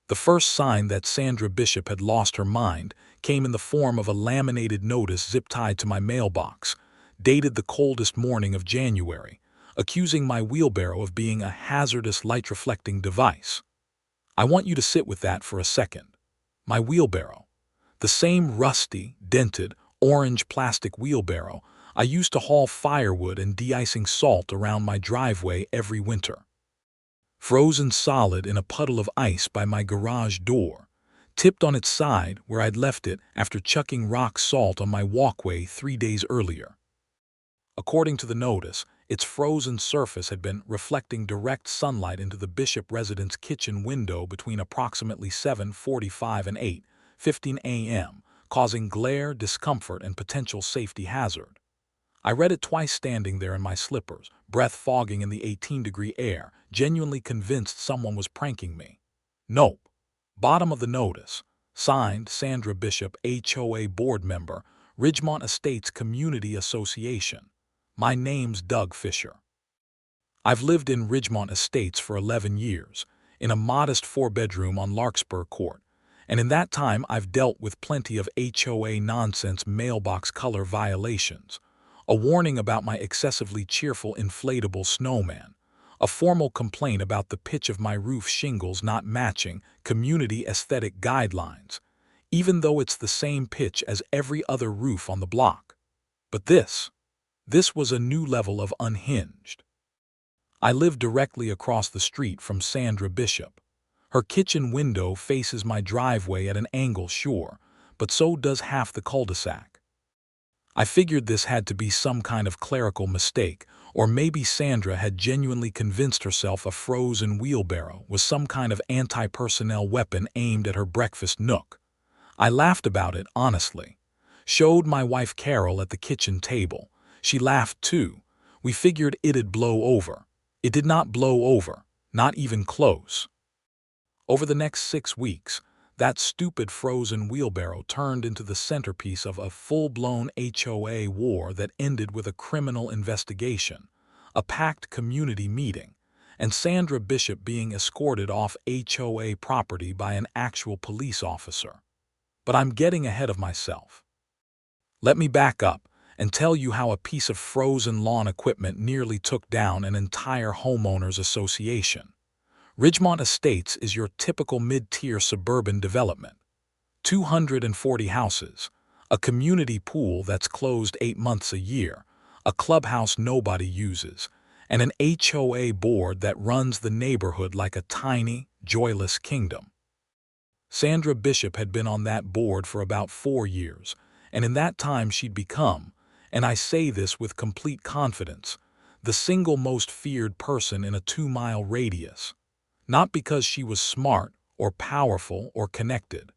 The first sign that Sandra Bishop had lost her mind came in the form of a laminated notice zip-tied to my mailbox, dated the coldest morning of January, accusing my wheelbarrow of being a hazardous light-reflecting device. I want you to sit with that for a second. My wheelbarrow. The same rusty, dented, orange plastic wheelbarrow I used to haul firewood and de-icing salt around my driveway every winter. Frozen solid in a puddle of ice by my garage door, tipped on its side where I'd left it after chucking rock salt on my walkway 3 days earlier. According to the notice, its frozen surface had been reflecting direct sunlight into the Bishop residence kitchen window between approximately 7:45 and 8:15 a.m., causing glare, discomfort, and potential safety hazard. I read it twice standing there in my slippers, breath fogging in the 18-degree air, genuinely convinced someone was pranking me. Nope. Bottom of the notice. Signed, Sandra Bishop, HOA board member, Ridgemont Estates Community Association. My name's Doug Fisher. I've lived in Ridgemont Estates for 11 years, in a modest 4-bedroom on Larkspur Court, and in that time I've dealt with plenty of HOA nonsense mailbox color violations, a warning about my excessively cheerful inflatable snowman, a formal complaint about the pitch of my roof shingles not matching community aesthetic guidelines, even though it's the same pitch as every other roof on the block. But this was a new level of unhinged. I live directly across the street from Sandra Bishop. Her kitchen window faces my driveway at an angle, sure, but so does half the cul-de-sac. I figured this had to be some kind of clerical mistake, or maybe Sandra had genuinely convinced herself a frozen wheelbarrow was some kind of anti-personnel weapon aimed at her breakfast nook. I laughed about it, honestly. Showed my wife Carol at the kitchen table. She laughed too. We figured it'd blow over. It did not blow over, not even close. Over the next 6 weeks, that stupid frozen wheelbarrow turned into the centerpiece of a full-blown HOA war that ended with a criminal investigation, a packed community meeting, and Sandra Bishop being escorted off HOA property by an actual police officer. But I'm getting ahead of myself. Let me back up and tell you how a piece of frozen lawn equipment nearly took down an entire homeowners association. Ridgemont Estates is your typical mid-tier suburban development. 240 houses, a community pool that's closed 8 months a year, a clubhouse nobody uses, and an HOA board that runs the neighborhood like a tiny, joyless kingdom. Sandra Bishop had been on that board for about 4 years, and in that time she'd become, and I say this with complete confidence, the single most feared person in a 2-mile radius. Not because she was smart or powerful or connected.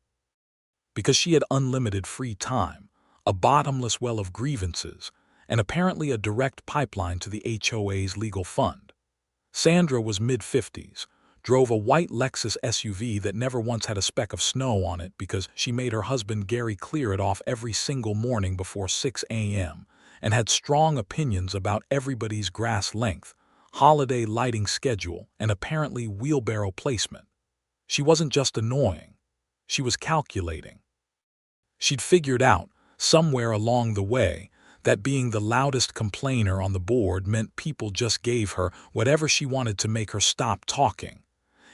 Because she had unlimited free time, a bottomless well of grievances, and apparently a direct pipeline to the HOA's legal fund. Sandra was mid-50s, drove a white Lexus SUV that never once had a speck of snow on it because she made her husband Gary clear it off every single morning before 6 a.m., and had strong opinions about everybody's grass length, holiday lighting schedule, and apparently wheelbarrow placement. She wasn't just annoying. She was calculating. She'd figured out, somewhere along the way, that being the loudest complainer on the board meant people just gave her whatever she wanted to make her stop talking.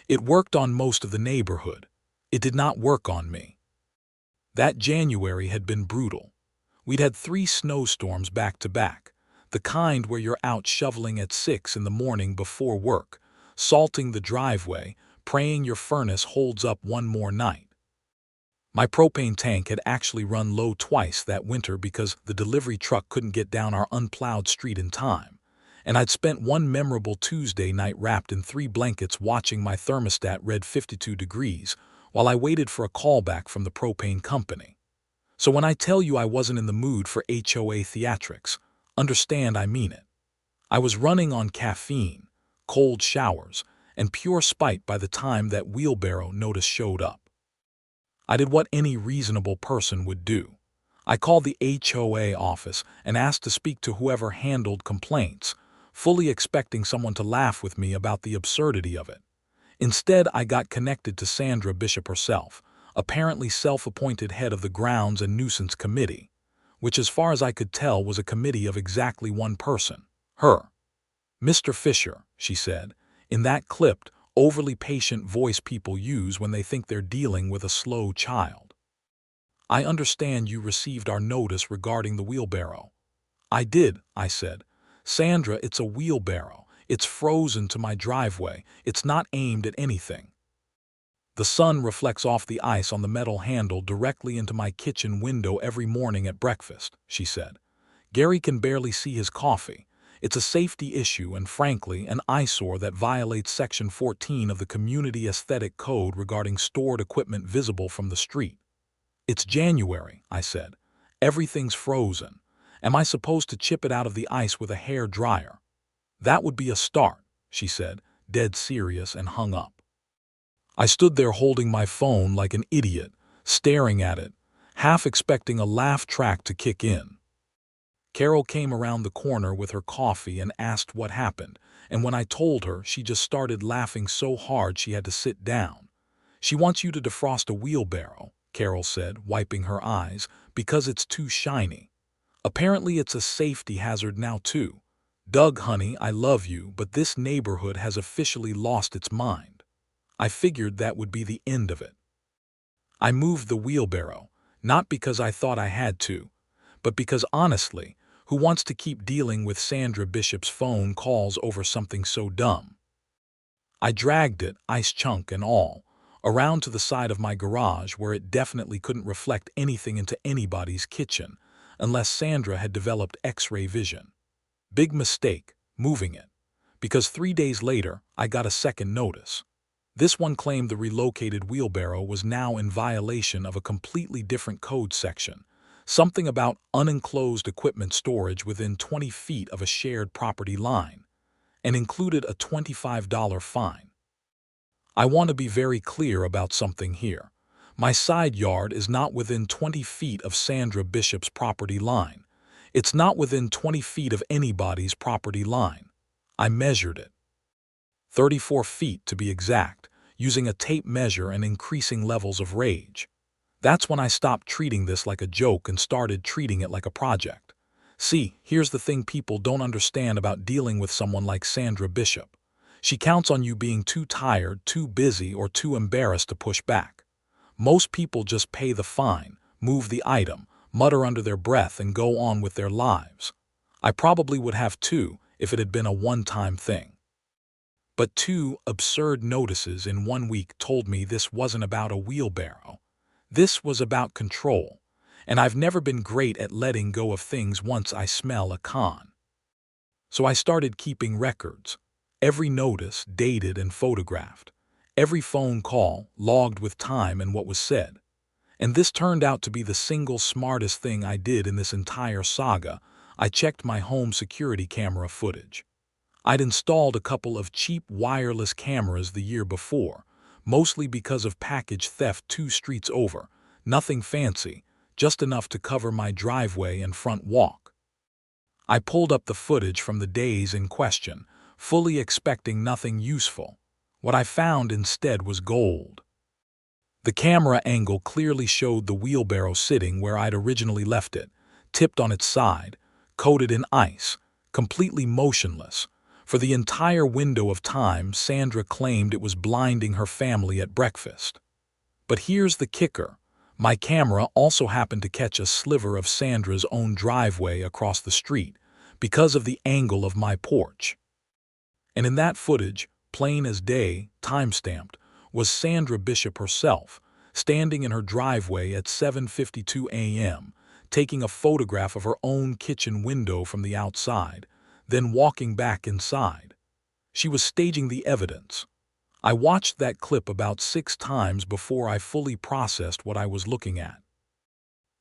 It worked on most of the neighborhood. It did not work on me. That January had been brutal. We'd had 3 snowstorms back to back, the kind where you're out shoveling at 6 in the morning before work, salting the driveway, praying your furnace holds up one more night. My propane tank had actually run low twice that winter because the delivery truck couldn't get down our unplowed street in time, and I'd spent one memorable Tuesday night wrapped in 3 blankets watching my thermostat read 52 degrees while I waited for a callback from the propane company. So when I tell you I wasn't in the mood for HOA theatrics, understand I mean it. I was running on caffeine, cold showers, and pure spite by the time that wheelbarrow notice showed up. I did what any reasonable person would do. I called the HOA office and asked to speak to whoever handled complaints, fully expecting someone to laugh with me about the absurdity of it. Instead, I got connected to Sandra Bishop herself, apparently self-appointed head of the Grounds and Nuisance Committee, which as far as I could tell was a committee of exactly one person, her. "Mr. Fisher," she said, in that clipped, overly patient voice people use when they think they're dealing with a slow child. "I understand you received our notice regarding the wheelbarrow." "I did," I said. "Sandra, it's a wheelbarrow. It's frozen to my driveway. It's not aimed at anything. The sun reflects off the ice on the metal handle directly into my kitchen window every morning at breakfast," she said. "Gary can barely see his coffee. It's a safety issue and, frankly, an eyesore that violates Section 14 of the Community Aesthetic Code regarding stored equipment visible from the street." "It's January," I said. "Everything's frozen. Am I supposed to chip it out of the ice with a hair dryer?" "That would be a start," she said, dead serious, and hung up. I stood there holding my phone like an idiot, staring at it, half expecting a laugh track to kick in. Carol came around the corner with her coffee and asked what happened, and when I told her, she just started laughing so hard she had to sit down. "She wants you to defrost a wheelbarrow," Carol said, wiping her eyes, "because it's too shiny. Apparently it's a safety hazard now too. Doug, honey, I love you, but this neighborhood has officially lost its mind." I figured that would be the end of it. I moved the wheelbarrow, not because I thought I had to, but because honestly, who wants to keep dealing with Sandra Bishop's phone calls over something so dumb? I dragged it, ice chunk and all, around to the side of my garage where it definitely couldn't reflect anything into anybody's kitchen, unless Sandra had developed X-ray vision. Big mistake, moving it, because 3 days later, I got a second notice. This one claimed the relocated wheelbarrow was now in violation of a completely different code section, something about unenclosed equipment storage within 20 feet of a shared property line, and included a $25 fine. I want to be very clear about something here. My side yard is not within 20 feet of Sandra Bishop's property line. It's not within 20 feet of anybody's property line. I measured it. 34 feet to be exact, using a tape measure and increasing levels of rage. That's when I stopped treating this like a joke and started treating it like a project. See, here's the thing people don't understand about dealing with someone like Sandra Bishop. She counts on you being too tired, too busy, or too embarrassed to push back. Most people just pay the fine, move the item, mutter under their breath, and go on with their lives. I probably would have too if it had been a one-time thing. But 2 absurd notices in 1 week told me this wasn't about a wheelbarrow. This was about control, and I've never been great at letting go of things once I smell a con. So I started keeping records. Every notice dated and photographed. Every phone call logged with time and what was said. And this turned out to be the single smartest thing I did in this entire saga. I checked my home security camera footage. I'd installed a couple of cheap wireless cameras the year before, mostly because of package theft 2 streets over. Nothing fancy, just enough to cover my driveway and front walk. I pulled up the footage from the days in question, fully expecting nothing useful. What I found instead was gold. The camera angle clearly showed the wheelbarrow sitting where I'd originally left it, tipped on its side, coated in ice, completely motionless. For the entire window of time, Sandra claimed it was blinding her family at breakfast. But here's the kicker. My camera also happened to catch a sliver of Sandra's own driveway across the street because of the angle of my porch. And in that footage, plain as day, time-stamped, was Sandra Bishop herself, standing in her driveway at 7:52 a.m., taking a photograph of her own kitchen window from the outside, then walking back inside. She was staging the evidence. I watched that clip about 6 times before I fully processed what I was looking at.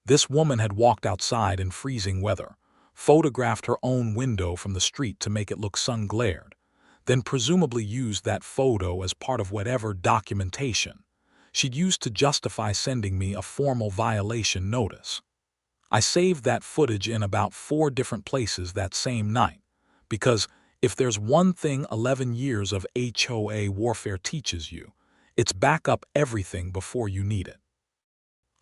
This woman had walked outside in freezing weather, photographed her own window from the street to make it look sun-glared, then presumably used that photo as part of whatever documentation she'd used to justify sending me a formal violation notice. I saved that footage in about 4 different places that same night, because If there's one thing 11 years of HOA warfare teaches you, it's back up everything before you need it.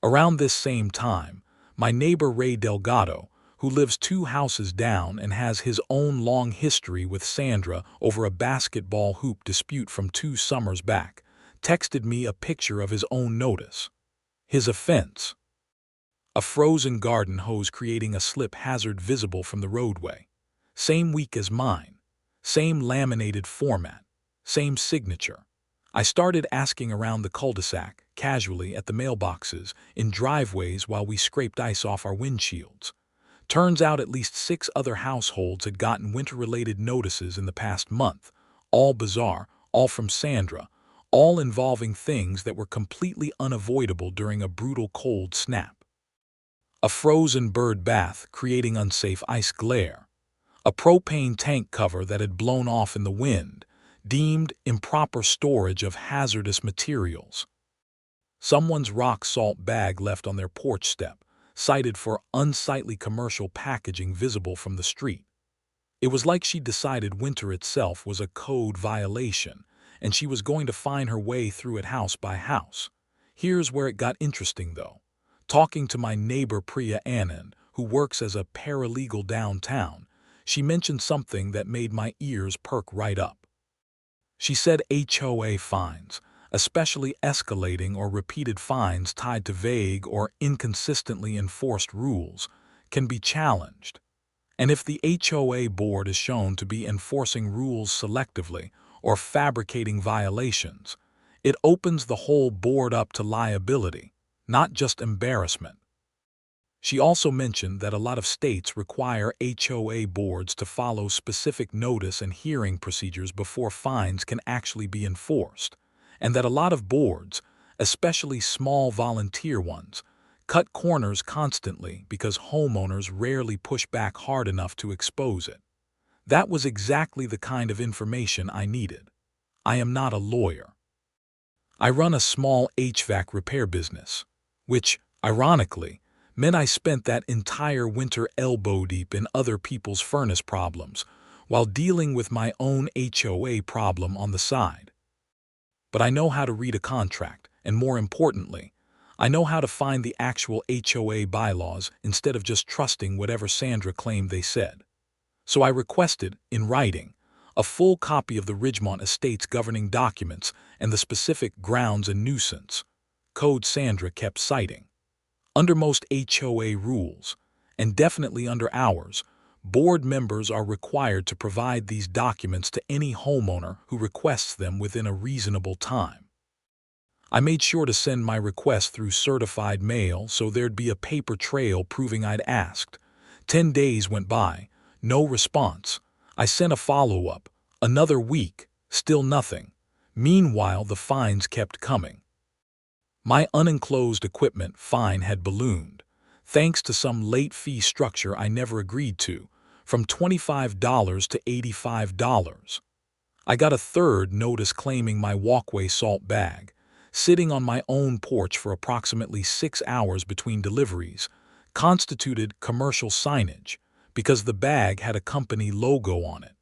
Around this same time, my neighbor Ray Delgado, who lives 2 houses down and has his own long history with Sandra over a basketball hoop dispute from 2 summers back, texted me a picture of his own notice. His offense: a frozen garden hose creating a slip hazard visible from the roadway. Same week as mine. Same laminated format. Same signature. I started asking around the cul-de-sac, casually at the mailboxes, in driveways while we scraped ice off our windshields. Turns out at least 6 other households had gotten winter-related notices in the past month. All bizarre, all from Sandra, all involving things that were completely unavoidable during a brutal cold snap. A frozen bird bath creating unsafe ice glare. A propane tank cover that had blown off in the wind, deemed improper storage of hazardous materials. Someone's rock salt bag left on their porch step, cited for unsightly commercial packaging visible from the street. It was like she decided winter itself was a code violation, and she was going to find her way through it house by house. Here's where it got interesting, though. Talking to my neighbor Priya Anand, who works as a paralegal downtown, she mentioned something that made my ears perk right up. She said HOA fines, especially escalating or repeated fines tied to vague or inconsistently enforced rules, can be challenged. And if the HOA board is shown to be enforcing rules selectively or fabricating violations, it opens the whole board up to liability, not just embarrassment. She also mentioned that a lot of states require HOA boards to follow specific notice and hearing procedures before fines can actually be enforced, and that a lot of boards, especially small volunteer ones, cut corners constantly because homeowners rarely push back hard enough to expose it. That was exactly the kind of information I needed. I am not a lawyer. I run a small HVAC repair business, which, ironically, meant I spent that entire winter elbow-deep in other people's furnace problems while dealing with my own HOA problem on the side. But I know how to read a contract, and more importantly, I know how to find the actual HOA bylaws instead of just trusting whatever Sandra claimed they said. So I requested, in writing, a full copy of the Ridgemont Estates governing documents and the specific grounds and nuisance code Sandra kept citing. Under most HOA rules, and definitely under ours, board members are required to provide these documents to any homeowner who requests them within a reasonable time. I made sure to send my request through certified mail so there'd be a paper trail proving I'd asked. 10 days went by, no response. I sent a follow-up. Another week, still nothing. Meanwhile, the fines kept coming. My unenclosed equipment fine had ballooned, thanks to some late fee structure I never agreed to, from $25 to $85. I got a third notice claiming my walkway salt bag, sitting on my own porch for approximately 6 hours between deliveries, constituted commercial signage because the bag had a company logo on it.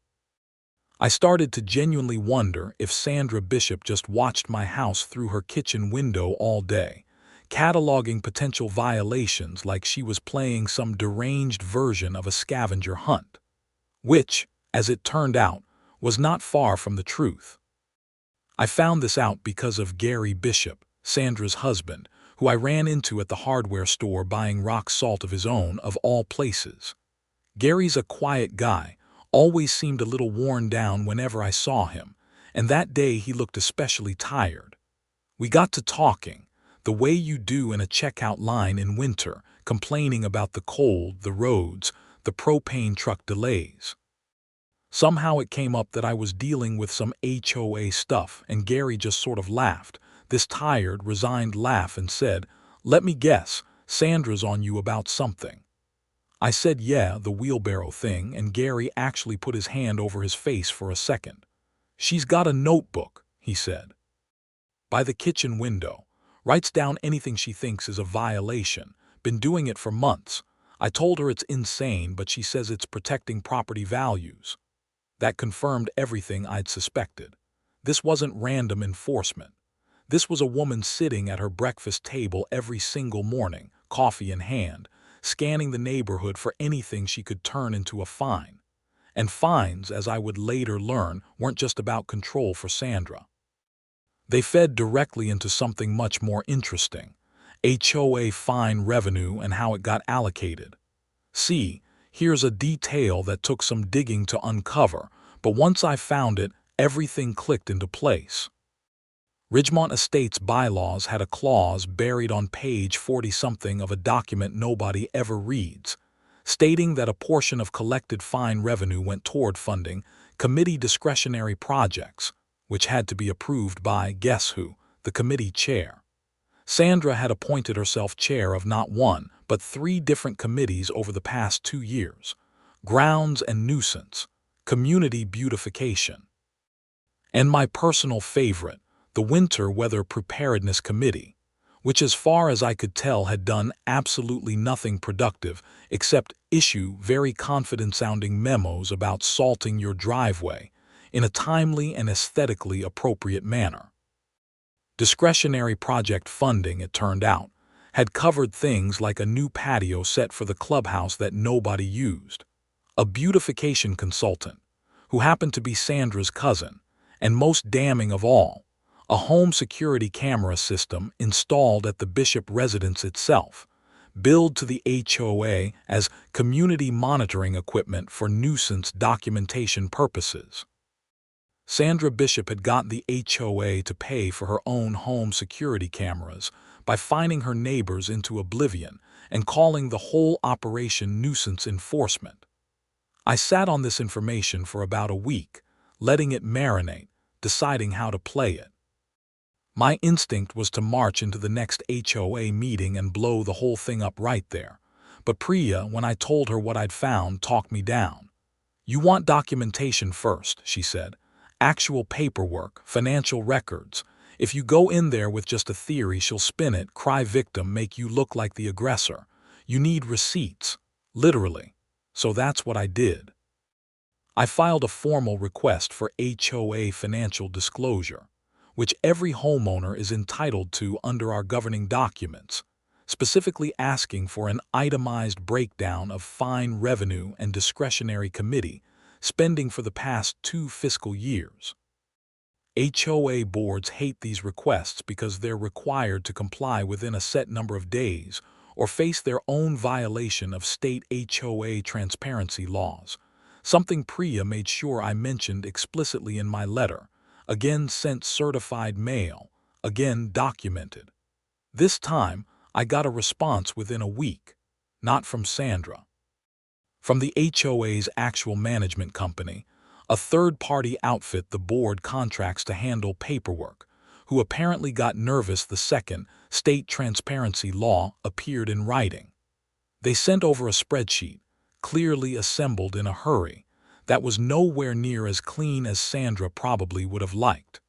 I started to genuinely wonder if Sandra Bishop just watched my house through her kitchen window all day, cataloging potential violations like she was playing some deranged version of a scavenger hunt, which, as it turned out, was not far from the truth. I found this out because of Gary Bishop, Sandra's husband, who I ran into at the hardware store buying rock salt of his own, of all places. Gary's a quiet guy, always seemed a little worn down whenever I saw him, and that day he looked especially tired. We got to talking, the way you do in a checkout line in winter, complaining about the cold, the roads, the propane truck delays. Somehow it came up that I was dealing with some HOA stuff, and Gary just sort of laughed, this tired, resigned laugh, and said, "Let me guess, Sandra's on you about something." I said, "Yeah, the wheelbarrow thing," and Gary actually put his hand over his face for a second. "She's got a notebook," he said, by the kitchen window, writes down anything she thinks is a violation, been doing it for months. I told her it's insane, but she says it's protecting property values. that confirmed everything I'd suspected. This wasn't random enforcement. This was a woman sitting at her breakfast table every single morning, coffee in hand, scanning the neighborhood for anything she could turn into a fine. And fines, as I would later learn, weren't just about control for Sandra. They fed directly into something much more interesting: HOA fine revenue and how it got allocated. See, here's a detail that took some digging to uncover, but once I found it, everything clicked into place. Ridgemont Estates bylaws had a clause buried on page 40-something of a document nobody ever reads, stating that a portion of collected fine revenue went toward funding committee discretionary projects, which had to be approved by, guess who, the committee chair. Sandra had appointed herself chair of not one, but 3 different committees over the past 2 years: grounds and nuisance, community beautification, and my personal favorite, the Winter Weather Preparedness Committee, which as far as I could tell had done absolutely nothing productive except issue very confident-sounding memos about salting your driveway in a timely and aesthetically appropriate manner. Discretionary project funding, it turned out, had covered things like a new patio set for the clubhouse that nobody used, a beautification consultant, who happened to be Sandra's cousin, and most damning of all, a home security camera system installed at the Bishop residence itself, billed to the HOA as community monitoring equipment for nuisance documentation purposes. Sandra Bishop had got the HOA to pay for her own home security cameras by fining her neighbors into oblivion and calling the whole operation nuisance enforcement. I sat on this information for about a week, letting it marinate, deciding how to play it. My instinct was to march into the next HOA meeting and blow the whole thing up right there, but Priya, when I told her what I'd found, talked me down. "You want documentation first," she said. "Actual paperwork, financial records. If you go in there with just a theory, she'll spin it, cry victim, make you look like the aggressor. You need receipts, literally." So that's what I did. I filed a formal request for HOA financial disclosure, which every homeowner is entitled to under our governing documents, specifically asking for an itemized breakdown of fine revenue and discretionary committee spending for the past 2 fiscal years. HOA boards hate these requests because they're required to comply within a set number of days or face their own violation of state HOA transparency laws, something Priya made sure I mentioned explicitly in my letter, again sent certified mail, again documented. This time, I got a response within a week, not from Sandra. From the HOA's actual management company, a third-party outfit the board contracts to handle paperwork, who apparently got nervous the second state transparency law appeared in writing. They sent over a spreadsheet, clearly assembled in a hurry, that was nowhere near as clean as Sandra probably would have liked.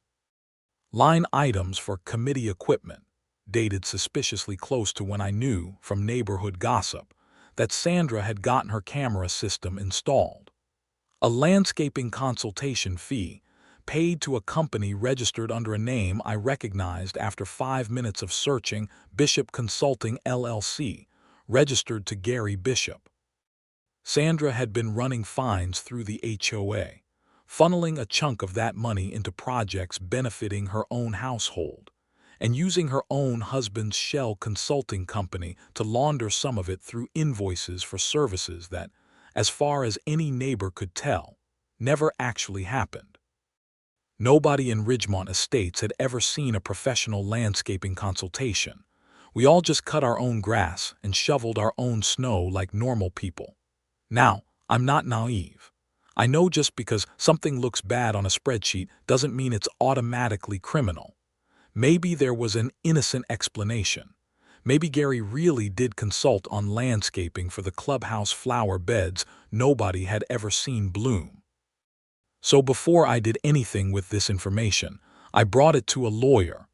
Line items for committee equipment, dated suspiciously close to when I knew, from neighborhood gossip, that Sandra had gotten her camera system installed. A landscaping consultation fee, paid to a company registered under a name I recognized after 5 minutes of searching: Bishop Consulting LLC, registered to Gary Bishop. Sandra had been running fines through the HOA, funneling a chunk of that money into projects benefiting her own household, and using her own husband's shell consulting company to launder some of it through invoices for services that, as far as any neighbor could tell, never actually happened. Nobody in Ridgemont Estates had ever seen a professional landscaping consultation. We all just cut our own grass and shoveled our own snow like normal people. Now, I'm not naive. I know just because something looks bad on a spreadsheet doesn't mean it's automatically criminal. Maybe there was an innocent explanation. Maybe Gary really did consult on landscaping for the clubhouse flower beds nobody had ever seen bloom. So before I did anything with this information, I brought it to a lawyer,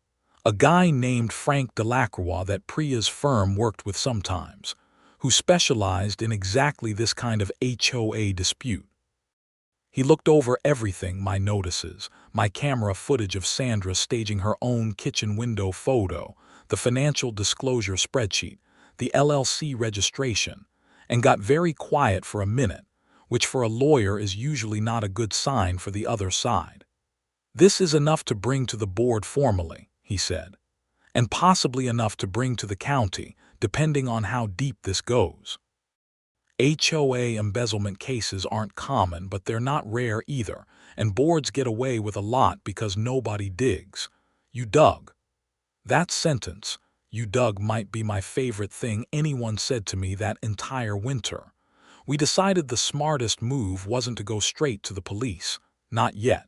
a guy named Frank Delacroix that Priya's firm worked with sometimes, who specialized in exactly this kind of HOA dispute. He looked over everything, my notices, my camera footage of Sandra staging her own kitchen window photo, the financial disclosure spreadsheet, the LLC registration, and got very quiet for a minute, which for a lawyer is usually not a good sign for the other side. "This is enough to bring to the board formally," he said, "and possibly enough to bring to the county, depending on how deep this goes." HOA embezzlement cases aren't common, but they're not rare either, and boards get away with a lot because nobody digs. "You dug." That sentence, "you dug," might be my favorite thing anyone said to me that entire winter. We decided the smartest move wasn't to go straight to the police. Not yet.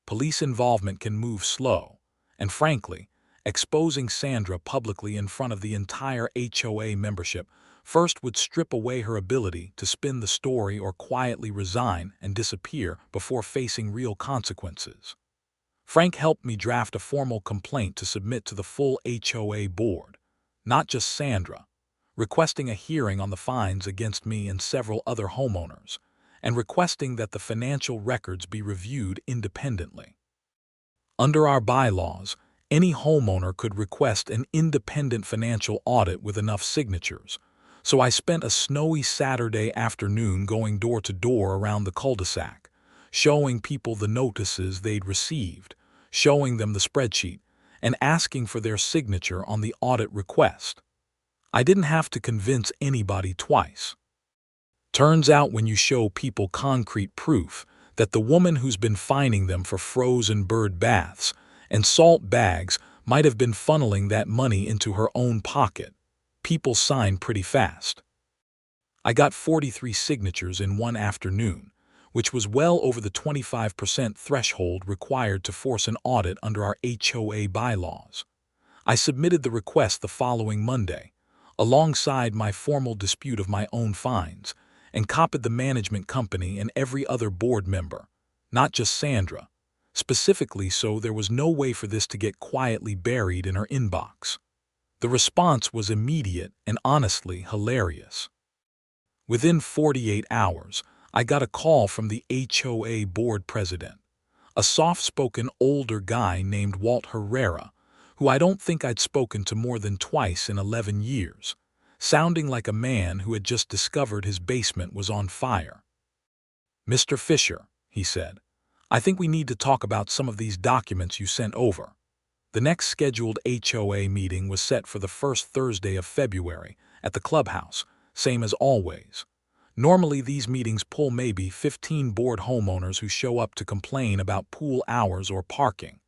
Police involvement can move slow, and frankly, exposing Sandra publicly in front of the entire HOA membership first would strip away her ability to spin the story or quietly resign and disappear before facing real consequences. Frank helped me draft a formal complaint to submit to the full HOA board, not just Sandra, requesting a hearing on the fines against me and several other homeowners, and requesting that the financial records be reviewed independently. Under our bylaws, any homeowner could request an independent financial audit with enough signatures, so I spent a snowy Saturday afternoon going door to door around the cul-de-sac, showing people the notices they'd received, showing them the spreadsheet, and asking for their signature on the audit request. I didn't have to convince anybody twice. Turns out when you show people concrete proof that the woman who's been fining them for frozen bird baths and salt bags might have been funneling that money into her own pocket, people sign pretty fast. I got 43 signatures in one afternoon, which was well over the 25% threshold required to force an audit under our HOA bylaws. I submitted the request the following Monday, alongside my formal dispute of my own fines, and copied the management company and every other board member, not just Sandra, specifically so there was no way for this to get quietly buried in her inbox. The response was immediate and honestly hilarious. Within 48 hours, I got a call from the HOA board president, a soft-spoken older guy named Walt Herrera, who I don't think I'd spoken to more than twice in 11 years, sounding like a man who had just discovered his basement was on fire. "Mr. Fisher," he said, "I think we need to talk about some of these documents you sent over." The next scheduled HOA meeting was set for the first Thursday of February at the clubhouse, same as always. Normally these meetings pull maybe 15 bored homeowners who show up to complain about pool hours or parking.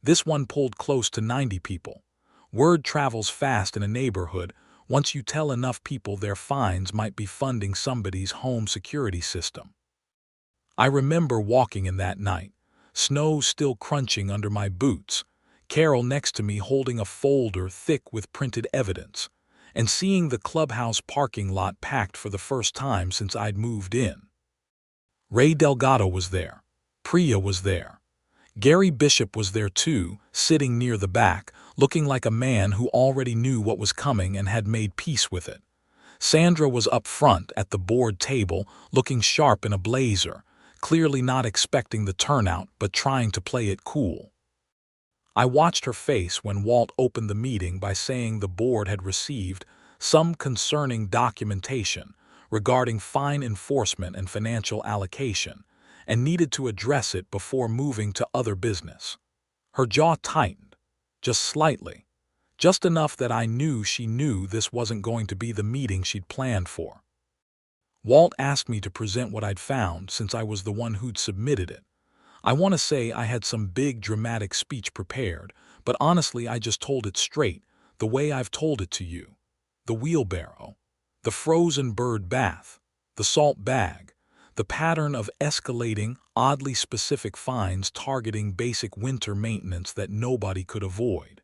This one pulled close to 90 people. Word travels fast in a neighborhood once you tell enough people their fines might be funding somebody's home security system. I remember walking in that night, snow still crunching under my boots, Carol next to me holding a folder thick with printed evidence, and seeing the clubhouse parking lot packed for the first time since I'd moved in. Ray Delgado was there. Priya was there. Gary Bishop was there too, sitting near the back, looking like a man who already knew what was coming and had made peace with it. Sandra was up front at the board table, looking sharp in a blazer, clearly not expecting the turnout but trying to play it cool. I watched her face when Walt opened the meeting by saying the board had received some concerning documentation regarding fine enforcement and financial allocation, and needed to address it before moving to other business. Her jaw tightened, just slightly, just enough that I knew she knew this wasn't going to be the meeting she'd planned for. Walt asked me to present what I'd found since I was the one who'd submitted it. I want to say I had some big dramatic speech prepared, but honestly I just told it straight, the way I've told it to you. The wheelbarrow, the frozen bird bath, the salt bag, the pattern of escalating, oddly specific fines targeting basic winter maintenance that nobody could avoid.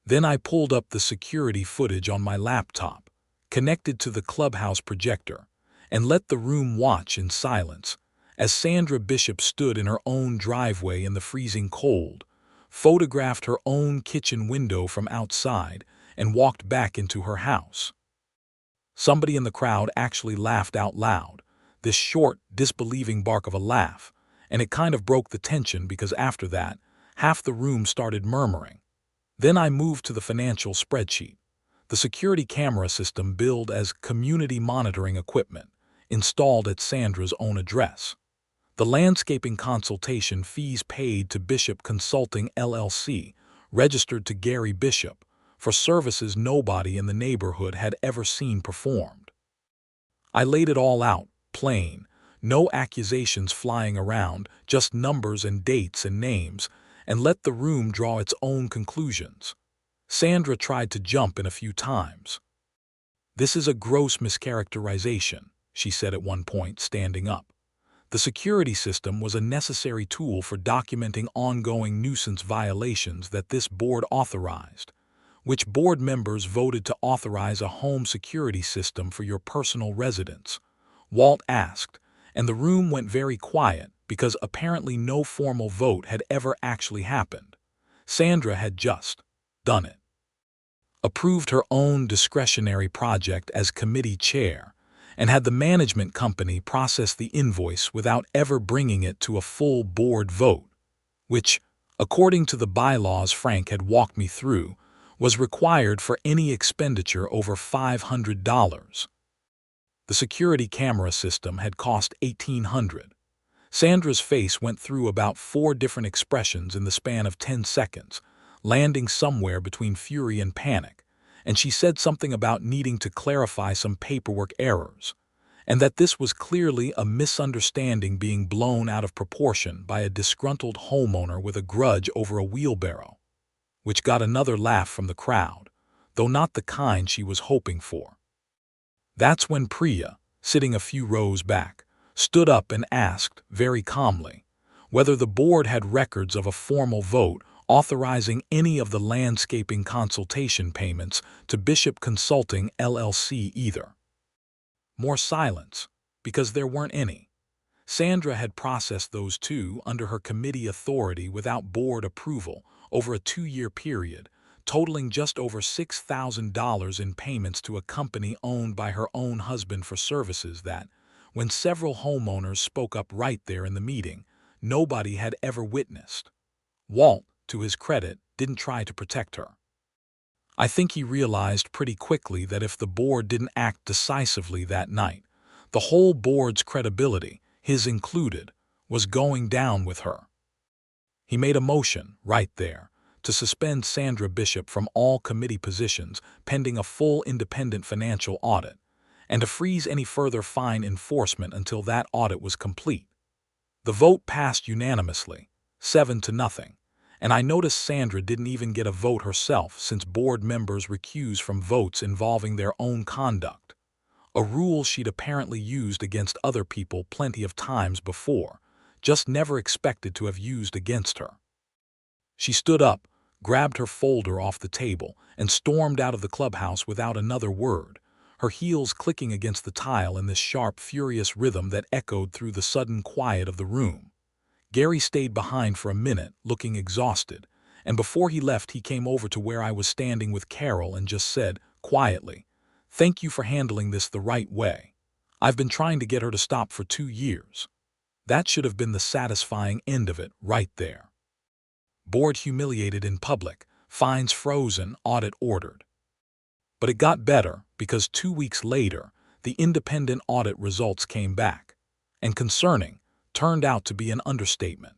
Then I pulled up the security footage on my laptop, connected to the clubhouse projector, and let the room watch in silence as Sandra Bishop stood in her own driveway in the freezing cold, photographed her own kitchen window from outside, and walked back into her house. Somebody in the crowd actually laughed out loud, this short, disbelieving bark of a laugh, and it kind of broke the tension because after that, half the room started murmuring. Then I moved to the financial spreadsheet. The security camera system billed as community monitoring equipment, installed at Sandra's own address. The landscaping consultation fees paid to Bishop Consulting LLC, registered to Gary Bishop, for services nobody in the neighborhood had ever seen performed. I laid it all out, plain, no accusations flying around, just numbers and dates and names, and let the room draw its own conclusions. Sandra tried to jump in a few times. "This is a gross mischaracterization," she said at one point, standing up. "The security system was a necessary tool for documenting ongoing nuisance violations that this board authorized. Which board members voted to authorize a home security system for your personal residence?" Walt asked, and the room went very quiet because apparently no formal vote had ever actually happened. Sandra had just done it. Approved her own discretionary project as committee chair, and had the management company process the invoice without ever bringing it to a full board vote, which, according to the bylaws Frank had walked me through, was required for any expenditure over $500. The security camera system had cost $1,800. Sandra's face went through about 4 different expressions in the span of 10 seconds, landing somewhere between fury and panic, and she said something about needing to clarify some paperwork errors, and that this was clearly a misunderstanding being blown out of proportion by a disgruntled homeowner with a grudge over a wheelbarrow, which got another laugh from the crowd, though not the kind she was hoping for. That's when Priya, sitting a few rows back, stood up and asked, very calmly, whether the board had records of a formal vote authorizing any of the landscaping consultation payments to Bishop Consulting LLC either. More silence, because there weren't any. Sandra had processed those two under her committee authority without board approval over a 2-year period, totaling just over $6,000 in payments to a company owned by her own husband for services that, when several homeowners spoke up right there in the meeting, nobody had ever witnessed. Walt, to his credit, didn't try to protect her. I think he realized pretty quickly that if the board didn't act decisively that night, the whole board's credibility, his included, was going down with her. He made a motion, right there, to suspend Sandra Bishop from all committee positions pending a full independent financial audit, and to freeze any further fine enforcement until that audit was complete. The vote passed unanimously, 7-0, and I noticed Sandra didn't even get a vote herself since board members recused from votes involving their own conduct, a rule she'd apparently used against other people plenty of times before, just never expected to have used against her. She stood up, grabbed her folder off the table, and stormed out of the clubhouse without another word, her heels clicking against the tile in this sharp, furious rhythm that echoed through the sudden quiet of the room. Gary stayed behind for a minute, looking exhausted, and before he left he came over to where I was standing with Carol and just said, quietly, "Thank you for handling this the right way. I've been trying to get her to stop for 2 years. That should have been the satisfying end of it right there. Board humiliated in public, fines frozen, audit ordered." But it got better because 2 weeks later, the independent audit results came back, and concerning turned out to be an understatement.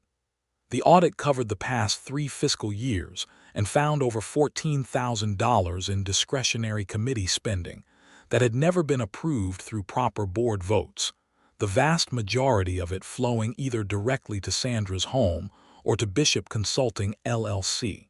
The audit covered the past 3 fiscal years and found over $14,000 in discretionary committee spending that had never been approved through proper board votes, the vast majority of it flowing either directly to Sandra's home or to Bishop Consulting LLC.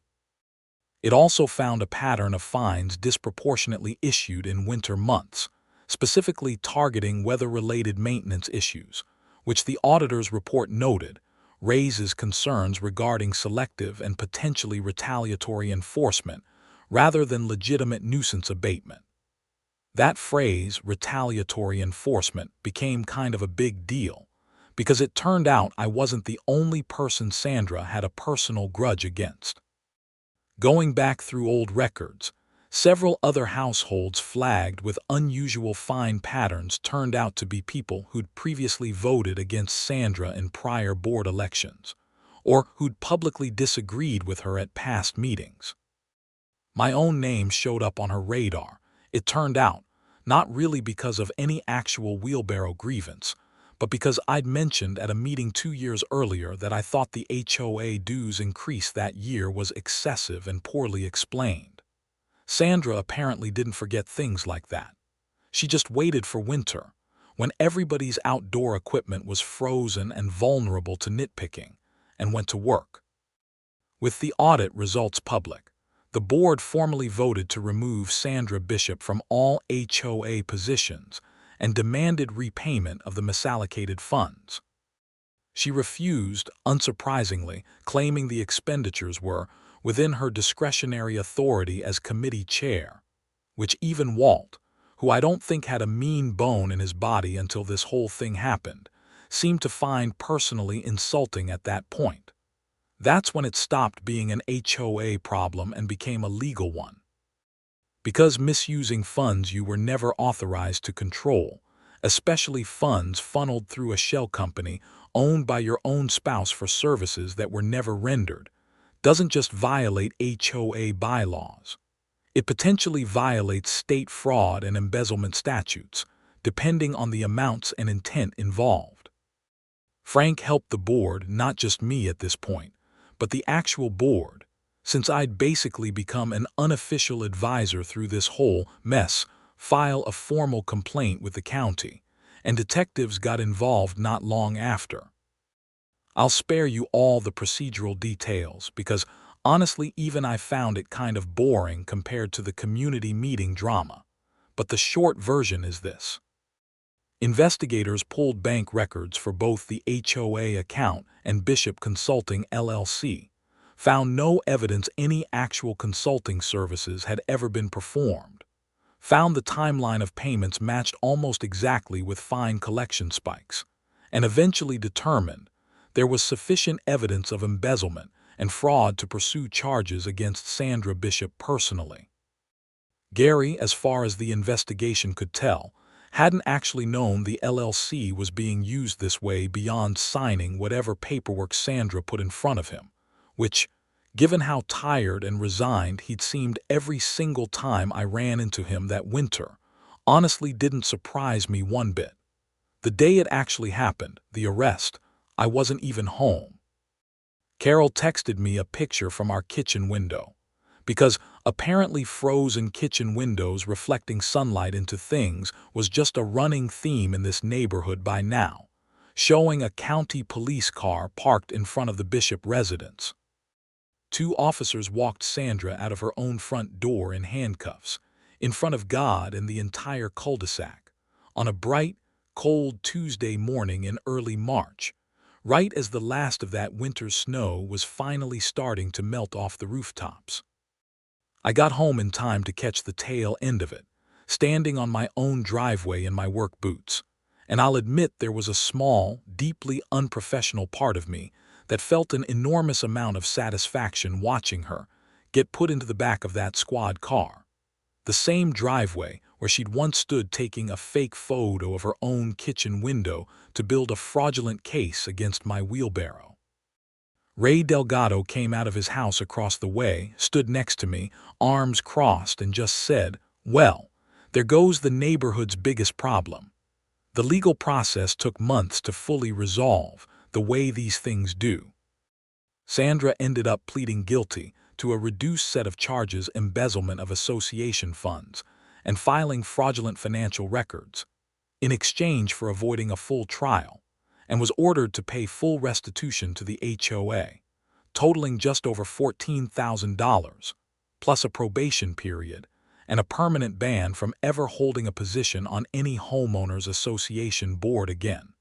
It also found a pattern of fines disproportionately issued in winter months, specifically targeting weather-related maintenance issues, which the auditor's report noted, raises concerns regarding selective and potentially retaliatory enforcement rather than legitimate nuisance abatement. That phrase, retaliatory enforcement, became kind of a big deal, because it turned out I wasn't the only person Sandra had a personal grudge against. Going back through old records, Several other households flagged with unusual fine patterns turned out to be people who'd previously voted against Sandra in prior board elections, or who'd publicly disagreed with her at past meetings. My own name showed up on her radar, it turned out, not really because of any actual Wheelbarrow grievance, but because I'd mentioned at a meeting 2 years earlier that I thought the HOA dues increase that year was excessive and poorly explained. Sandra apparently didn't forget things like that. She just waited for winter, when everybody's outdoor equipment was frozen and vulnerable to nitpicking, and went to work. With the audit results public, the board formally voted to remove Sandra Bishop from all HOA positions and demanded repayment of the misallocated funds. She refused, unsurprisingly, claiming the expenditures were within her discretionary authority as committee chair, which even Walt, who I don't think had a mean bone in his body until this whole thing happened, seemed to find personally insulting at that point. That's when it stopped being an HOA problem and became a legal one. Because misusing funds you were never authorized to control, especially funds funneled through a shell company owned by your own spouse for services that were never rendered, doesn't just violate HOA bylaws. It potentially violates state fraud and embezzlement statutes, depending on the amounts and intent involved. Frank helped the board, not just me at this point, but the actual board, since I'd basically become an unofficial advisor through this whole mess, file a formal complaint with the county, and detectives got involved not long after. I'll spare you all the procedural details because honestly even I found it kind of boring compared to the community meeting drama, but the short version is this. Investigators pulled bank records for both the HOA account and Bishop Consulting LLC, found no evidence any actual consulting services had ever been performed, found the timeline of payments matched almost exactly with fine collection spikes, and eventually determined there was sufficient evidence of embezzlement and fraud to pursue charges against Sandra Bishop personally. Gary, as far as the investigation could tell, hadn't actually known the LLC was being used this way beyond signing whatever paperwork Sandra put in front of him, which, given how tired and resigned he'd seemed every single time I ran into him that winter, honestly didn't surprise me one bit. The day it actually happened, the arrest, I wasn't even home. Carol texted me a picture from our kitchen window, because apparently frozen kitchen windows reflecting sunlight into things was just a running theme in this neighborhood by now, showing a county police car parked in front of the Bishop residence. 2 officers walked Sandra out of her own front door in handcuffs, in front of God and the entire cul-de-sac, on a bright, cold Tuesday morning in early March, right as the last of that winter's snow was finally starting to melt off the rooftops. I got home in time to catch the tail end of it, standing on my own driveway in my work boots, and I'll admit there was a small, deeply unprofessional part of me that felt an enormous amount of satisfaction watching her get put into the back of that squad car, the same driveway where she'd once stood taking a fake photo of her own kitchen window to build a fraudulent case against my wheelbarrow. Ray Delgado came out of his house across the way, stood next to me, arms crossed, and just said, "Well, there goes the neighborhood's biggest problem." The legal process took months to fully resolve, the way these things do. Sandra ended up pleading guilty to a reduced set of charges, embezzlement of association funds, and filing fraudulent financial records, in exchange for avoiding a full trial, and was ordered to pay full restitution to the HOA, totaling just over $14,000, plus a probation period and a permanent ban from ever holding a position on any homeowners association board again,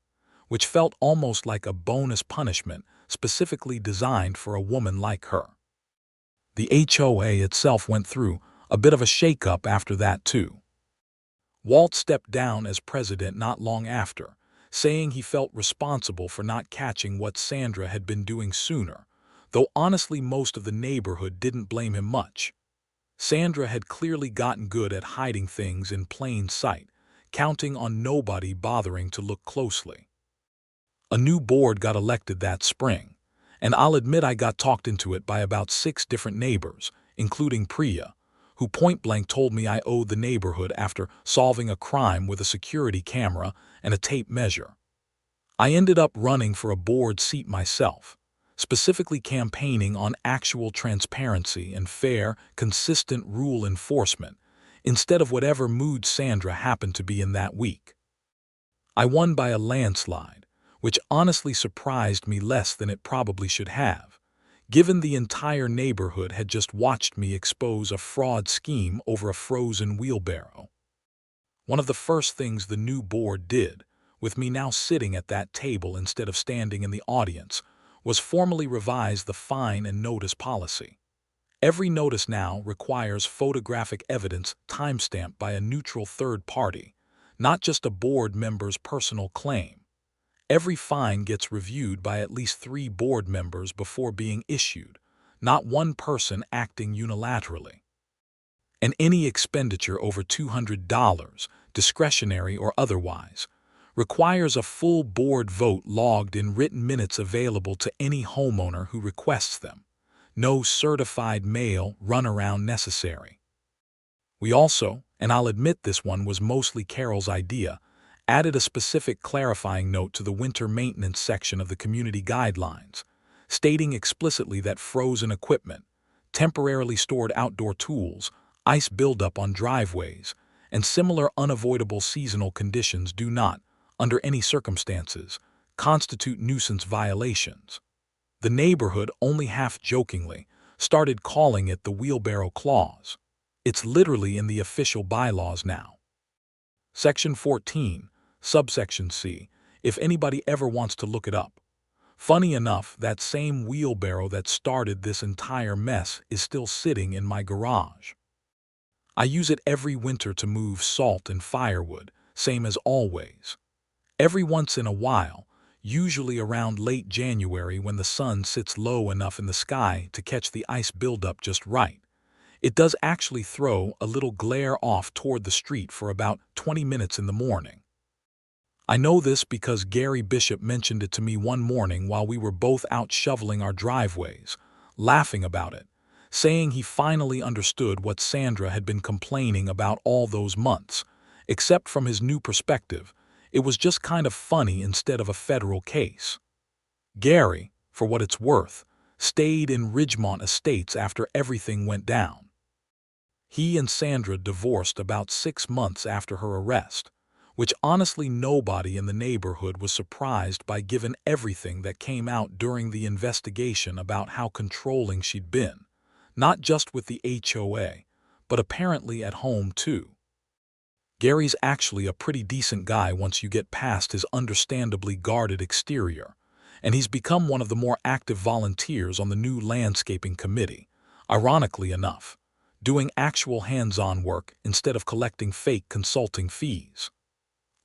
which felt almost like a bonus punishment specifically designed for a woman like her. The HOA itself went through a bit of a shakeup after that too. Walt stepped down as president not long after, saying he felt responsible for not catching what Sandra had been doing sooner, though honestly most of the neighborhood didn't blame him much. Sandra had clearly gotten good at hiding things in plain sight, counting on nobody bothering to look closely. A new board got elected that spring, and I'll admit I got talked into it by about 6 different neighbors, including Priya, who point-blank told me I owed the neighborhood after solving a crime with a security camera and a tape measure. I ended up running for a board seat myself, specifically campaigning on actual transparency and fair, consistent rule enforcement, instead of whatever mood Sandra happened to be in that week. I won by a landslide, which honestly surprised me less than it probably should have, given the entire neighborhood had just watched me expose a fraud scheme over a frozen wheelbarrow. One of the first things the new board did, with me now sitting at that table instead of standing in the audience, was formally revise the fine and notice policy. Every notice now requires photographic evidence timestamped by a neutral third party, not just a board member's personal claim. Every fine gets reviewed by at least 3 board members before being issued, not one person acting unilaterally. And any expenditure over $200, discretionary or otherwise, requires a full board vote logged in written minutes available to any homeowner who requests them. No certified mail runaround necessary. We also, and I'll admit this one was mostly Carol's idea, added a specific clarifying note to the winter maintenance section of the community guidelines, stating explicitly that frozen equipment, temporarily stored outdoor tools, ice buildup on driveways, and similar unavoidable seasonal conditions do not, under any circumstances, constitute nuisance violations. The neighborhood, only half-jokingly, started calling it the Wheelbarrow Clause. It's literally in the official bylaws now. Section 14, subsection C, if anybody ever wants to look it up. Funny enough, that same wheelbarrow that started this entire mess is still sitting in my garage. I use it every winter to move salt and firewood, same as always. Every once in a while, usually around late January when the sun sits low enough in the sky to catch the ice buildup just right, it does actually throw a little glare off toward the street for about 20 minutes in the morning. I know this because Gary Bishop mentioned it to me one morning while we were both out shoveling our driveways, laughing about it, saying he finally understood what Sandra had been complaining about all those months, except from his new perspective. It was just kind of funny instead of a federal case. Gary, for what it's worth, stayed in Ridgemont Estates after everything went down. He and Sandra divorced about 6 months after her arrest, which honestly nobody in the neighborhood was surprised by given everything that came out during the investigation about how controlling she'd been, not just with the HOA, but apparently at home too. Gary's actually a pretty decent guy once you get past his understandably guarded exterior, and he's become one of the more active volunteers on the new landscaping committee, ironically enough, doing actual hands-on work instead of collecting fake consulting fees.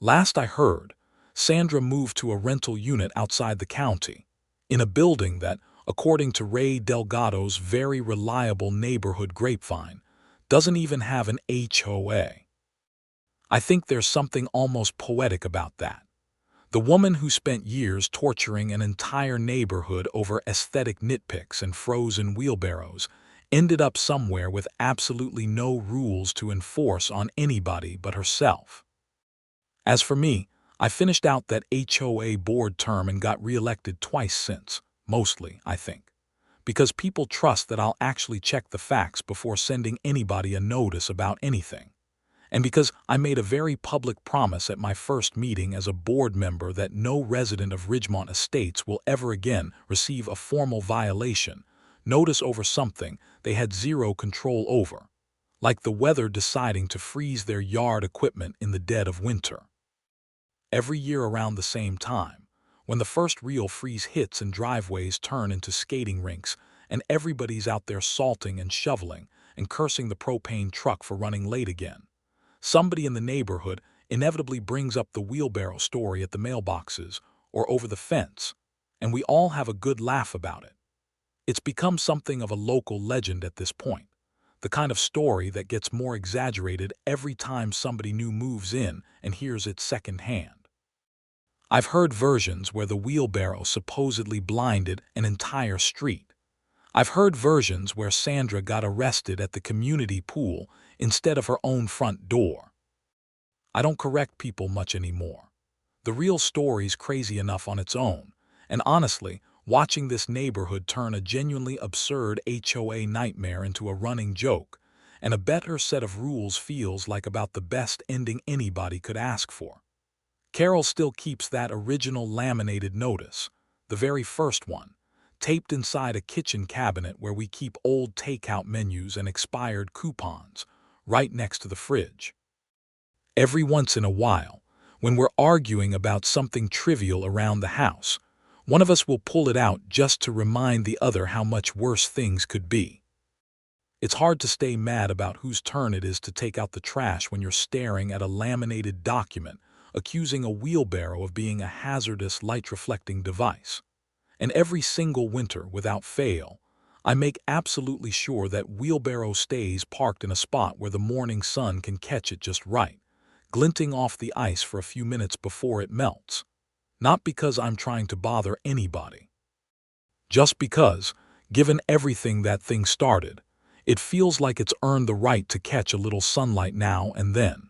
Last I heard, Sandra moved to a rental unit outside the county, in a building that, according to Ray Delgado's very reliable neighborhood grapevine, doesn't even have an HOA. I think there's something almost poetic about that. The woman who spent years torturing an entire neighborhood over aesthetic nitpicks and frozen wheelbarrows ended up somewhere with absolutely no rules to enforce on anybody but herself. As for me, I finished out that HOA board term and got reelected twice since, mostly, I think, because people trust that I'll actually check the facts before sending anybody a notice about anything. And because I made a very public promise at my first meeting as a board member that no resident of Ridgemont Estates will ever again receive a formal violation, notice over something they had zero control over, like the weather deciding to freeze their yard equipment in the dead of winter. Every year around the same time, when the first real freeze hits and driveways turn into skating rinks and everybody's out there salting and shoveling and cursing the propane truck for running late again, somebody in the neighborhood inevitably brings up the wheelbarrow story at the mailboxes or over the fence, and we all have a good laugh about it. It's become something of a local legend at this point. The the kind of story that gets more exaggerated every time somebody new moves in and hears it secondhand. I've heard versions where the wheelbarrow supposedly blinded an entire street. I've heard versions where Sandra got arrested at the community pool instead of her own front door. I don't correct people much anymore. The real story's crazy enough on its own, and honestly, watching this neighborhood turn a genuinely absurd HOA nightmare into a running joke, and a better set of rules feels like about the best ending anybody could ask for. Carol still keeps that original laminated notice, the very first one, taped inside a kitchen cabinet where we keep old takeout menus and expired coupons, right next to the fridge. Every once in a while, when we're arguing about something trivial around the house, one of us will pull it out just to remind the other how much worse things could be. It's hard to stay mad about whose turn it is to take out the trash when you're staring at a laminated document accusing a wheelbarrow of being a hazardous light-reflecting device. And every single winter, without fail, I make absolutely sure that wheelbarrow stays parked in a spot where the morning sun can catch it just right, glinting off the ice for a few minutes before it melts. Not because I'm trying to bother anybody. Just because, given everything that thing started, it feels like it's earned the right to catch a little sunlight now and then.